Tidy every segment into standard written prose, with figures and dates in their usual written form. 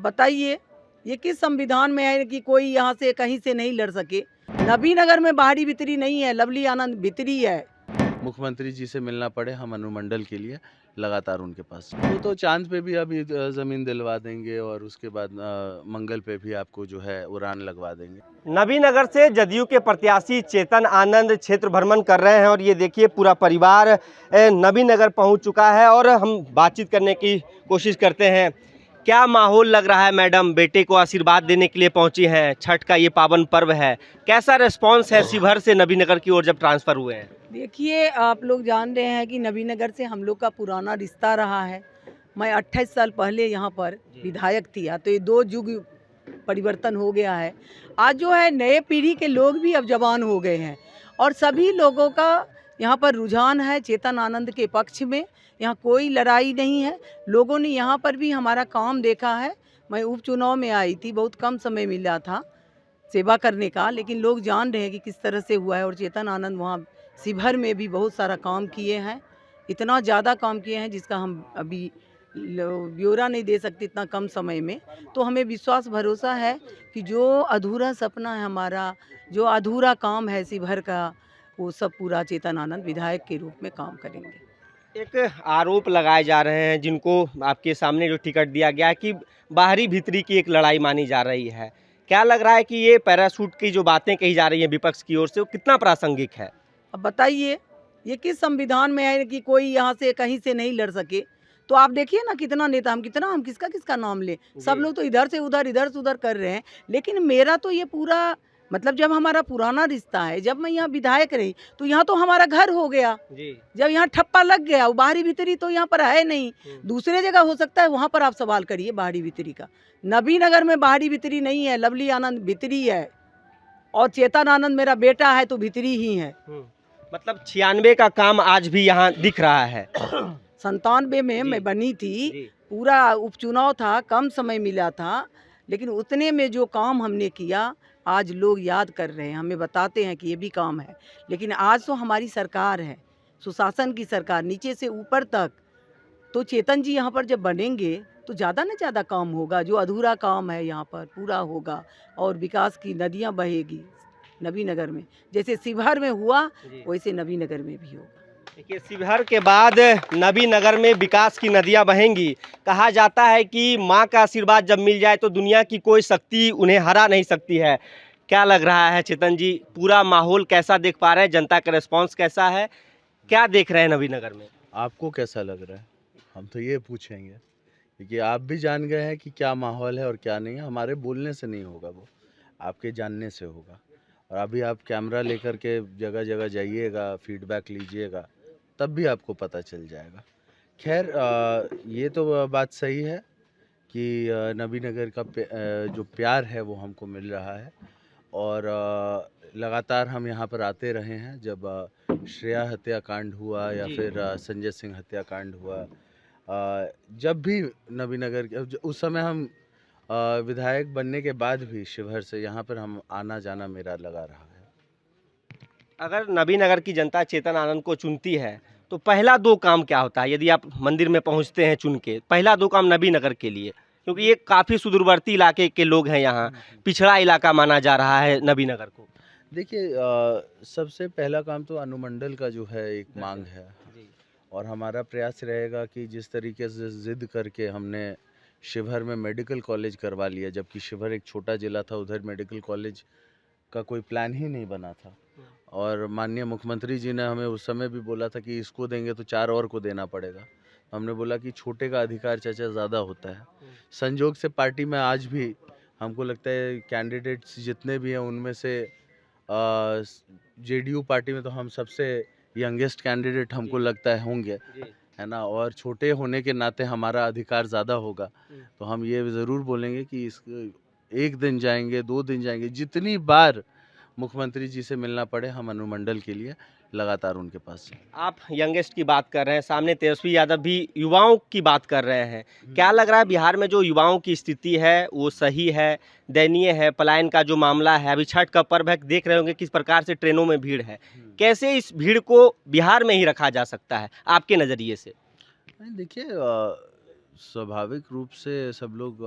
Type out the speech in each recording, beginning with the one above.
बताइए, ये किस संविधान में है कि कोई यहाँ से कहीं से नहीं लड़ सके। नबीनगर में बाहरी भीतरी नहीं है, लवली आनंद भीतरी है। मुख्यमंत्री जी से मिलना पड़े हम अनुमंडल के लिए लगातार उनके पास। वो तो चांद पे भी अभी ज़मीन दिलवा देंगे और उसके बाद मंगल पे भी आपको जो है उड़ान लगवा देंगे। नबीनगर से जदयू के प्रत्याशी चेतन आनंद क्षेत्र भ्रमण कर रहे हैं और ये देखिए पूरा परिवार नबीनगर पहुंच चुका है और हम बातचीत करने की कोशिश करते हैं। क्या माहौल लग रहा है मैडम? बेटे को आशीर्वाद देने के लिए पहुंची हैं, छठ का ये पावन पर्व है, कैसा रिस्पांस है शिवहर से नबीनगर की ओर जब ट्रांसफ़र हुए हैं? देखिए, आप लोग जान रहे हैं कि नबीनगर से हम लोग का पुराना रिश्ता रहा है। मैं 28 साल पहले यहाँ पर विधायक थी, तो ये 2 युग परिवर्तन हो गया है। आज जो है नए पीढ़ी के लोग भी अब जवान हो गए हैं और सभी लोगों का यहाँ पर रुझान है चेतन आनंद के पक्ष में। यहाँ कोई लड़ाई नहीं है। लोगों ने यहाँ पर भी हमारा काम देखा है। मैं उपचुनाव में आई थी, बहुत कम समय मिला था सेवा करने का, लेकिन लोग जान रहे हैं कि किस तरह से हुआ है। और चेतन आनंद वहाँ शिवहर में भी बहुत सारा काम किए हैं, इतना ज़्यादा काम किए हैं जिसका हम अभी ब्यौरा नहीं दे सकते इतना कम समय में। तो हमें विश्वास भरोसा है कि जो अधूरा सपना है हमारा, जो अधूरा काम है शिवहर का, वो सब पूरा चेतन आनंद विधायक के रूप में काम करेंगे। एक आरोप लगाए जा रहे हैं जिनको आपके सामने जो टिकट दिया गया है कि बाहरी भीतरी की एक लड़ाई मानी जा रही है। क्या लग रहा है कि ये पैराशूट की जो बातें कही जा रही हैं विपक्ष की ओर से वो कितना प्रासंगिक है? अब बताइए, ये किस संविधान में है कि कोई यहाँ से कहीं से नहीं लड़ सके। तो आप देखिए ना कितना नेता, हम किसका किसका नाम लें। सब लोग तो इधर से उधर कर रहे हैं। लेकिन मेरा तो ये पूरा मतलब जब हमारा पुराना रिश्ता है, जब मैं यहाँ विधायक रही तो यहाँ तो हमारा घर हो गया जी। जब यहाँ ठप्पा लग गया। वो बाहरी भीतरी तो यहाँ पर है नहीं, दूसरे जगह हो सकता है, वहाँ पर आप सवाल करिए बाहरी भीतरी का। नबीनगर में बाहरी भीतरी नहीं है, लवली आनंद भीतरी है और चेतन आनंद मेरा बेटा है तो भीतरी ही है। मतलब 96 का काम आज भी यहाँ दिख रहा है। 97 में मैं बनी थी, पूरा उपचुनाव था, कम समय मिला था, लेकिन उतने में जो काम हमने किया आज लोग याद कर रहे हैं, हमें बताते हैं कि ये भी काम है। लेकिन आज तो हमारी सरकार है, सुशासन की सरकार, नीचे से ऊपर तक। तो चेतन जी यहाँ पर जब बनेंगे तो ज़्यादा न ज़्यादा काम होगा, जो अधूरा काम है यहाँ पर पूरा होगा और विकास की नदियाँ बहेगी नबीनगर में। जैसे शिवहर में हुआ वैसे नबीनगर में भी होगा। देखिए, शिवहर के बाद नबीनगर में विकास की नदियां बहेंगी। कहा जाता है कि मां का आशीर्वाद जब मिल जाए तो दुनिया की कोई शक्ति उन्हें हरा नहीं सकती है। क्या लग रहा है चेतन जी, पूरा माहौल कैसा देख पा रहे हैं? जनता का रिस्पांस कैसा है? क्या देख रहे हैं नबीनगर में? आपको कैसा लग रहा है? हम तो ये पूछेंगे क्योंकि आप भी जान गए हैं कि क्या माहौल है और क्या नहीं है। हमारे बोलने से नहीं होगा, वो आपके जानने से होगा। और अभी आप कैमरा लेकर के जगह जगह जाइएगा, फीडबैक लीजिएगा, तब भी आपको पता चल जाएगा। खैर, ये तो बात सही है कि नबीनगर का जो प्यार है वो हमको मिल रहा है और लगातार हम यहाँ पर आते रहे हैं। जब श्रेया हत्याकांड हुआ या फिर संजय सिंह हत्याकांड हुआ, जब भी नबीनगर, उस समय हम विधायक बनने के बाद भी शिवहर से यहाँ पर हम आना जाना मेरा लगा रहा है। अगर नबीनगर की जनता चेतन आनंद को चुनती है तो पहला 2 काम क्या होता है? यदि आप मंदिर में पहुंचते हैं चुन के, पहला 2 काम नबीनगर के लिए, क्योंकि ये काफ़ी सुदूरवर्ती इलाके के लोग हैं, यहाँ पिछड़ा इलाका माना जा रहा है नबीनगर को। देखिए, सबसे पहला काम तो अनुमंडल का जो है एक मांग है और हमारा प्रयास रहेगा कि जिस तरीके से जिद करके हमने शिवहर में मेडिकल कॉलेज करवा लिया, जबकि शिवहर एक छोटा ज़िला था, उधर मेडिकल कॉलेज का कोई प्लान ही नहीं बना था। और माननीय मुख्यमंत्री जी ने हमें उस समय भी बोला था कि इसको देंगे तो 4 और को देना पड़ेगा। हमने बोला कि छोटे का अधिकार चाचा ज़्यादा होता है। संजोग से पार्टी में आज भी हमको लगता है कैंडिडेट्स जितने भी हैं उनमें से जेडीयू पार्टी में तो हम सबसे यंगेस्ट कैंडिडेट हमको लगता है होंगे, है ना। और छोटे होने के नाते हमारा अधिकार ज़्यादा होगा, तो हम ये ज़रूर बोलेंगे कि इस 1 दिन जाएंगे, 2 दिन जाएंगे, जितनी बार मुख्यमंत्री जी से मिलना पड़े हम अनुमंडल के लिए लगातार उनके पास हैं। आप यंगेस्ट की बात कर रहे हैं, सामने तेजस्वी यादव भी युवाओं की बात कर रहे हैं। क्या लग रहा है बिहार में जो युवाओं की स्थिति है वो सही है, दयनीय है? पलायन का जो मामला है, अभी छठ का पर्व है, देख रहे होंगे किस प्रकार से ट्रेनों में भीड़ है। कैसे इस भीड़ को बिहार में ही रखा जा सकता है आपके नज़रिए से? देखिए, स्वाभाविक रूप से सब लोग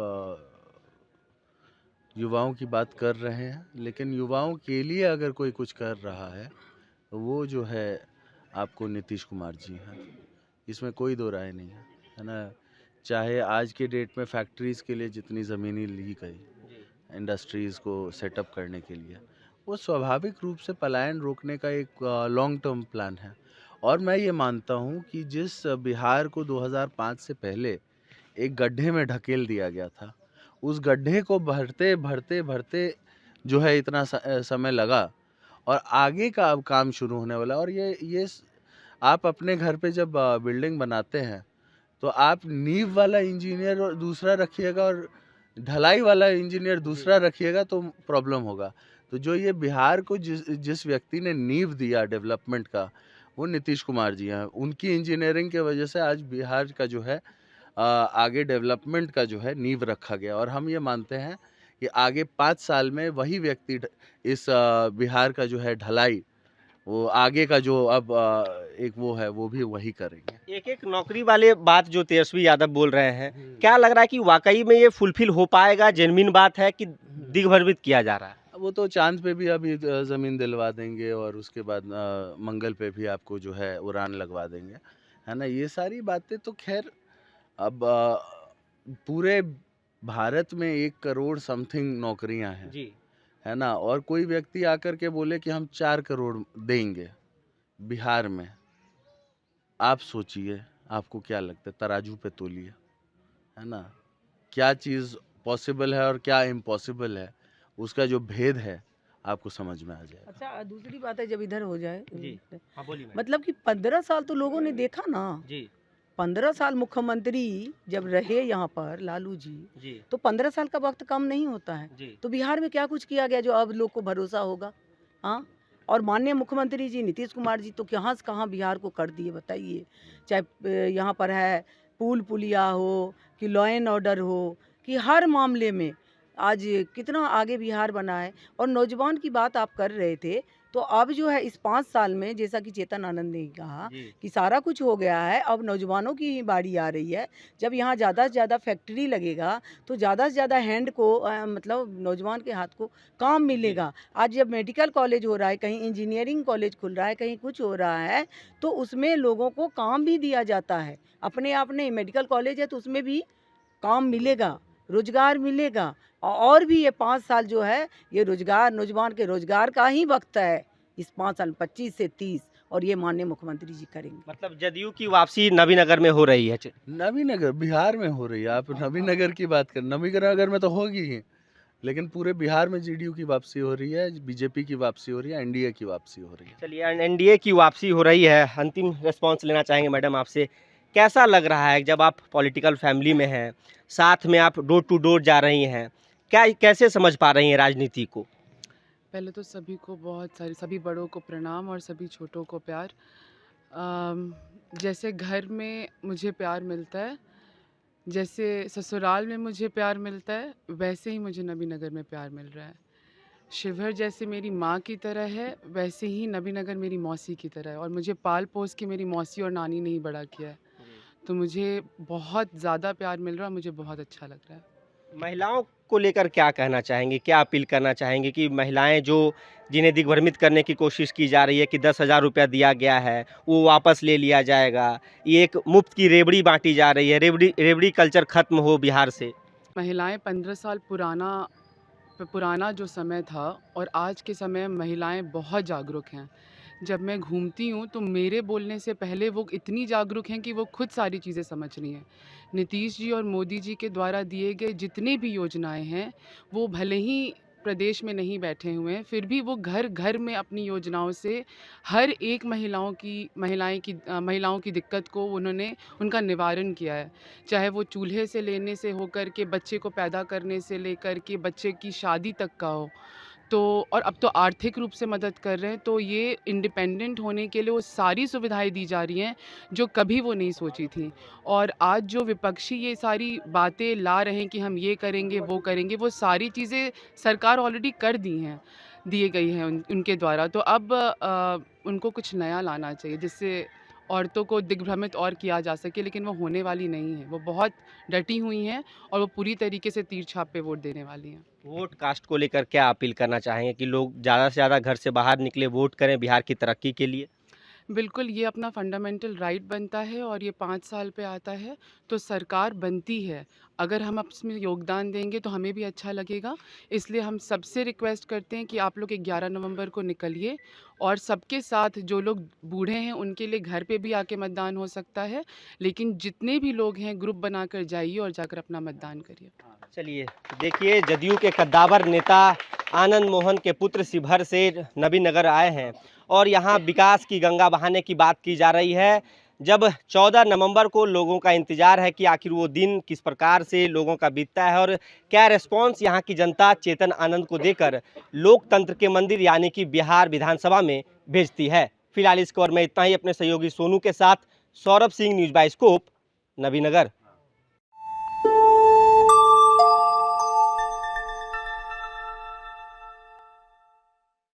युवाओं की बात कर रहे हैं, लेकिन युवाओं के लिए अगर कोई कुछ कर रहा है तो वो जो है आपको नीतीश कुमार जी हैं। इसमें कोई दो राय नहीं है ना। चाहे आज के डेट में फैक्ट्रीज़ के लिए जितनी ज़मीनें ली गई इंडस्ट्रीज़ को सेटअप करने के लिए, वो स्वाभाविक रूप से पलायन रोकने का एक लॉन्ग टर्म प्लान है। और मैं ये मानता हूँ कि जिस बिहार को 2005 से पहले एक गड्ढे में ढकेल दिया गया था, उस गड्ढे को भरते भरते भरते जो है इतना समय लगा, और आगे का अब काम शुरू होने वाला है। और आप अपने घर पे जब बिल्डिंग बनाते हैं तो आप नींव वाला इंजीनियर और दूसरा रखिएगा और ढलाई वाला इंजीनियर दूसरा रखिएगा तो प्रॉब्लम होगा। तो जो ये बिहार को जिस व्यक्ति ने नींव दिया डेवलपमेंट का, वो नीतीश कुमार जी हैं। उनकी इंजीनियरिंग के वजह से आज बिहार का जो है आगे डेवलपमेंट का जो है नींव रखा गया। और हम ये मानते हैं कि आगे 5 साल में वही व्यक्ति इस बिहार का जो है ढलाई, वो आगे का जो अब एक वो है वो भी वही करेंगे। एक एक नौकरी वाले बात जो तेजस्वी यादव बोल रहे हैं, क्या लग रहा है कि वाकई में ये फुलफिल हो पाएगा? जेन्युइन बात है कि दिग्भ्रमित किया जा रहा है? वो तो चांद पे भी अभी ज़मीन दिलवा देंगे और उसके बाद मंगल पे भी आपको जो है उड़ान लगवा देंगे, है ना। ये सारी बातें तो खैर अब पूरे भारत में 1 करोड़ समथिंग नौकरियां हैं जी, है ना। और कोई व्यक्ति आकर के बोले कि हम 4 करोड़ देंगे बिहार में, आप सोचिए आपको क्या लगता है, तराजू पे तोलिए, है ना। क्या चीज़ पॉसिबल है और क्या इम्पॉसिबल है, उसका जो भेद है आपको समझ में आ जाएगा। अच्छा, दूसरी बात है, जब इधर हो जाए जी। हाँ, बोलिए मैडम। मतलब कि 15 साल तो लोगों ने देखा ना। जी, 15 साल मुख्यमंत्री जब रहे यहाँ पर लालू जी, जी, तो 15 साल का वक्त कम नहीं होता है। जी, तो बिहार में क्या कुछ किया गया जो अब लोग को भरोसा होगा? हाँ, और माननीय मुख्यमंत्री जी नीतीश कुमार जी तो कहाँ से कहाँ बिहार को कर दिए, बताइए। चाहे यहाँ पर है पुल पुलिया हो कि लॉ एंड ऑर्डर हो, कि हर मामले में आज कितना आगे बिहार बना है। और नौजवान की बात आप कर रहे थे, तो अब जो है इस 5 साल में, जैसा कि चेतन आनंद ने कहा जी, कि सारा कुछ हो गया है, अब नौजवानों की ही बारी आ रही है। जब यहाँ ज़्यादा से ज़्यादा फैक्ट्री लगेगा तो ज़्यादा से ज़्यादा हैंड को मतलब नौजवान के हाथ को काम मिलेगा। आज जब मेडिकल कॉलेज हो रहा है, कहीं इंजीनियरिंग कॉलेज खुल रहा है, कहीं कुछ हो रहा है, तो उसमें लोगों को काम भी दिया जाता है। अपने आप नहीं, मेडिकल कॉलेज है तो उसमें भी काम मिलेगा, रोजगार मिलेगा। और भी ये 5 साल जो है, ये रोजगार, नौजवान के रोजगार का ही वक्त है। इस 5 साल 25 से 30, और ये माननीय मुख्यमंत्री जी करेंगे। मतलब जदयू की वापसी नबीनगर में हो रही है। नबीनगर बिहार में हो रही है, आप नबीनगर की बात कर, नबीनगर में तो होगी ही, लेकिन पूरे बिहार में जेडीयू की वापसी हो रही है, बीजेपी की वापसी हो रही है, एनडीए की वापसी हो रही है। चलिए, एनडीए की वापसी हो रही है। अंतिम रिस्पांस लेना चाहेंगे मैडम आपसे। कैसा लग रहा है जब आप पॉलिटिकल फैमिली में हैं, साथ में आप डोर टू डोर जा रही हैं, क्या कैसे समझ पा रही हैं राजनीति को? पहले तो सभी बड़ों को प्रणाम और सभी छोटों को प्यार। जैसे घर में मुझे प्यार मिलता है, जैसे ससुराल में मुझे प्यार मिलता है, वैसे ही मुझे नबीनगर में प्यार मिल रहा है। शिवहर जैसे मेरी माँ की तरह है, वैसे ही नबीनगर मेरी मौसी की तरह है। और मुझे पाल पोस के मेरी मौसी और नानी ने ही बड़ा किया है, तो मुझे बहुत ज़्यादा प्यार मिल रहा है, मुझे बहुत अच्छा लग रहा है। महिलाओं को लेकर क्या कहना चाहेंगे, क्या अपील करना चाहेंगे कि महिलाएं जो जिन्हें दिग्भ्रमित करने की कोशिश की जा रही है कि 10,000 रुपया दिया गया है वो वापस ले लिया जाएगा, ये एक मुफ्त की रेवड़ी बांटी जा रही है, रेवड़ी कल्चर खत्म हो बिहार से। महिलाएं 15 साल पुराना जो समय था और आज के समय में महिलाएं बहुत जागरूक हैं। जब मैं घूमती हूँ तो मेरे बोलने से पहले वो इतनी जागरूक हैं कि वो खुद सारी चीज़ें समझ रही हैं। नीतीश जी और मोदी जी के द्वारा दिए गए जितने भी योजनाएं हैं, वो भले ही प्रदेश में नहीं बैठे हुए हैं, फिर भी वो घर घर में अपनी योजनाओं से हर एक महिलाओं की दिक्कत को उन्होंने उनका निवारण किया है। चाहे वो चूल्हे से लेने से होकर के बच्चे को पैदा करने से लेकर के बच्चे की शादी तक का हो, तो और अब तो आर्थिक रूप से मदद कर रहे हैं। तो ये इंडिपेंडेंट होने के लिए वो सारी सुविधाएं दी जा रही हैं जो कभी वो नहीं सोची थी। और आज जो विपक्षी ये सारी बातें ला रहे हैं कि हम ये करेंगे वो करेंगे, वो सारी चीज़ें सरकार ऑलरेडी कर दी हैं, दिए गई हैं उनके द्वारा। तो अब उनको कुछ नया लाना चाहिए जिससे औरतों को दिग्भ्रमित और किया जा सके, लेकिन वो होने वाली नहीं है। वो बहुत डटी हुई हैं और वो पूरी तरीके से तीर छाप पे वोट देने वाली हैं। वोट कास्ट को लेकर क्या अपील करना चाहेंगे कि लोग ज़्यादा से ज़्यादा घर से बाहर निकले, वोट करें बिहार की तरक्की के लिए? बिल्कुल, ये अपना फंडामेंटल राइट बनता है और ये 5 साल पे आता है, तो सरकार बनती है। अगर हम इसमें योगदान देंगे तो हमें भी अच्छा लगेगा। इसलिए हम सबसे रिक्वेस्ट करते हैं कि आप लोग 11 नवंबर को निकलिए और सबके साथ जो लोग बूढ़े हैं उनके लिए घर पे भी आके मतदान हो सकता है, लेकिन जितने भी लोग हैं ग्रुप बनाकर जाइए और जाकर अपना मतदान करिए। चलिए देखिए, जदयू के कद्दावर नेता आनंद मोहन के पुत्र शिवहर से नबीनगर आए हैं और यहाँ विकास की गंगा बहाने की बात की जा रही है। जब 14 नवंबर को लोगों का इंतजार है कि आखिर वो दिन किस प्रकार से लोगों का बीतता है और क्या रिस्पॉन्स यहाँ की जनता चेतन आनंद को देकर लोकतंत्र के मंदिर यानी कि बिहार विधानसभा में भेजती है। फिलहाल इस खबर में इतना ही। अपने सहयोगी सोनू के साथ Saurabh Singh, news bye scope, Nabinagar.